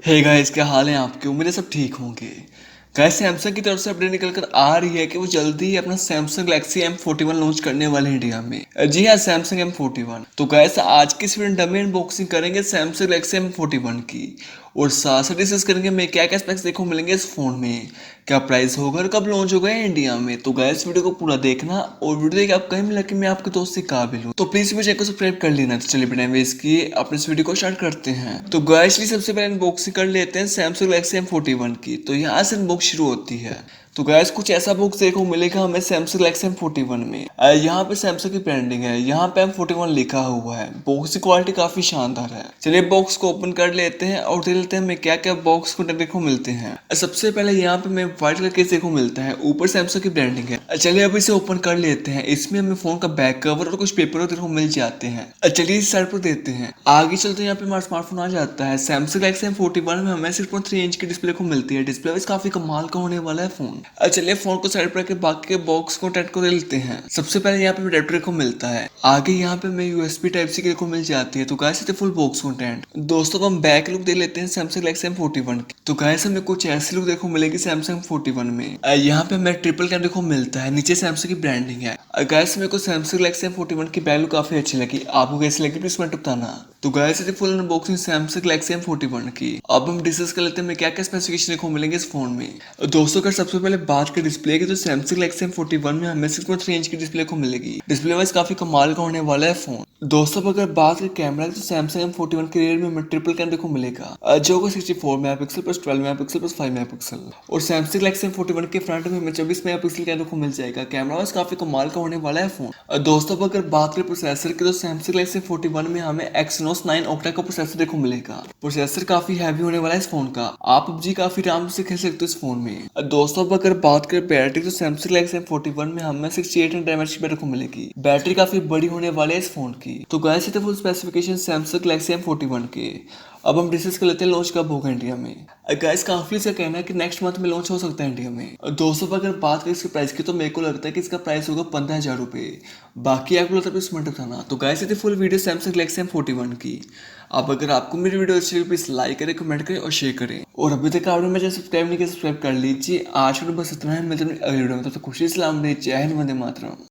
Hey guys, क्या हाल है आपके? उम्मीद सब ठीक होंगे। गाइस, सैमसंग की तरफ से अपडेट निकल कर आ रही है कि वो जल्दी ही अपना सैमसंग गैलेक्सी M41 लॉन्च करने वाले हैं इंडिया में। जी हाँ, सैमसंग M41। तो गाइस, आज की इस वीडियो में अनबॉक्सिंग करेंगे सैमसंग गैलेक्सी M41 की, और साथ साथ डिस्कस करेंगे मैं क्या क्या स्पेक्स देखो मिलेंगे इस फोन में, क्या प्राइस होगा और कब लॉन्च होगा इंडिया में। तो गाइस, वीडियो को पूरा देखना, और वीडियो देख आप कहीं मिला कि मैं आपके दोस्त से काबिल हूँ, तो प्लीज मुझे चैनल को सब्सक्राइब कर लेना। तो चलिए बिना वेस्ट किए अपने इस वीडियो को स्टार्ट करते हैं। तो गाइस, सबसे पहले अनबॉक्सिंग कर लेते हैं सैमसंग गैलेक्सी M41 की। तो यहाँ से अनबॉक्स शुरू होती है। तो गैस, कुछ ऐसा बॉक्स देखो मिलेगा हमें सैमसंग गैलेक्सी M41 में। यहाँ पे सैमसंग की ब्रांडिंग है, यहाँ पे M41 लिखा हुआ है। बॉक्स की क्वालिटी काफी शानदार है। चलिए बॉक्स को ओपन कर लेते हैं और देख लेते हैं हमें क्या क्या बॉक्स को देखो मिलते हैं। सबसे पहले यहाँ पे हमें व्हाइट कलर केस देखो मिलता है, ऊपर सैमसंग की ब्रांडिंग है। चलिए अब इसे ओपन कर लेते हैं। इसमें हमें फोन का बैक कवर और कुछ पेपर देखो मिल जाते हैं। चलिए इस साइड पर देते हैं। आगे चलते यहाँ पे हमारा स्मार्टफोन आ जाता है। सैमसंग गैलेक्सी M41 में हमें 6.3 इंच की डिस्प्ले को मिलती है। डिस्प्ले वाइज काफी कमाल का होने वाला है फोन। चलिए फोन को साइड पर रख के बाकी के बॉक्स को टाइट कर लेते हैं। सबसे पहले यहाँ पे अडेप्टर को मिलता है। आगे यहाँ पे हमें USB टाइप सी को मिल जाती है। तो गाइस, ये फुल बॉक्स कंटेंट। दोस्तों, हम बैक लुक देख लेते हैं सैमसंग गैलेक्सी M41 की। तो गाइस, हमें कुछ ऐसी लुक देखो मिलेगी सैमसंग M41 में। यहाँ पे हमें ट्रिपल कैम देखो मिलता है, नीचे सैमसंग की ब्रांडिंग है। गाइस, मेरे को सैमसंग गैलेक्सी M41 की बैक लुक काफी अच्छी लगी। आपको कैसी लगी प्लीज कमेंट बताना। तो गाइस, ये full unboxing Samsung Galaxy M41 की। अब हम डिस्कस कर लेते हैं क्या क्या स्पेसिफिकेशन देखो मिलेंगे इस फोन में। दोस्तों, अगर सबसे पहले बात करें डिस्प्ले की, तो सैमसंग गैलेक्सी M41 में हमें 6.3 इंच की डिस्प्ले को मिलेगी। डिस्प्ले वाइज काफी कमाल का होने वाला है फोन। दोस्तों, अगर बात करें कैमरा की, तो सैमसंग M41 के रियर में हमें ट्रिपल कैम देखो मिलेगा, जो होगा 64 megapixel plus 12 megapixel plus 5 megapixel. और सैमसंग गैलेक्सी M41 के फ्रंट में हमें 24 मेगापिक्सल कैमरा को मिल जाएगा। कैमरा वाइज काफी कमाल का होने वाला है फोन। दोस्तों, अगर बात करें प्रोसेसर की, तो सैमसंग गैलेक्सी M41 में हमें Exynos 9 ऑक्टा का प्रोसेसर देखो मिलेगा। प्रोसेसर काफी हैवी होने वाला है इस फोन का। आप PUBG काफी आराम से खेल सकते हो इस फोन में। दोस्तों, अगर बात करें बैटरी, तो सैमसंग गैलेक्सी M41 में हमें 68 mAh की बैटरी को मिलेगी। बैटरी काफी बड़ी होने वाली है इस फोन की। तो गाइस, ये थे full specification Samsung Galaxy M41 के। अब हम डिस्कस कर लेते हैं लॉन्च कब होगा इंडिया में। गाइस, काफी से कहना है कि नेक्स्ट मंथ में लॉन्च हो सकता है इंडिया में। दोस्तों, अगर बात करें इसके प्राइस की, तो मेरे को लगता है कि इसका प्राइस होगा 15,000 रुपये। बाकी आपको लगता है इस मिनट बताना। तो गाइस, ये थी full video Samsung Galaxy M41 की। अब अगर आपको मेरी वीडियो अच्छी लगी, प्लीज लाइक करें, कमेंट करें और शेयर करें। और अभी तक आपने मुझे सब्सक्राइब नहीं किया, सब्सक्राइब कर लीजिए। आज के बस इतना है, मिलते हैं अगली वीडियो में। तो खुशी सलाम, जय हिंद, वंदे मातरम।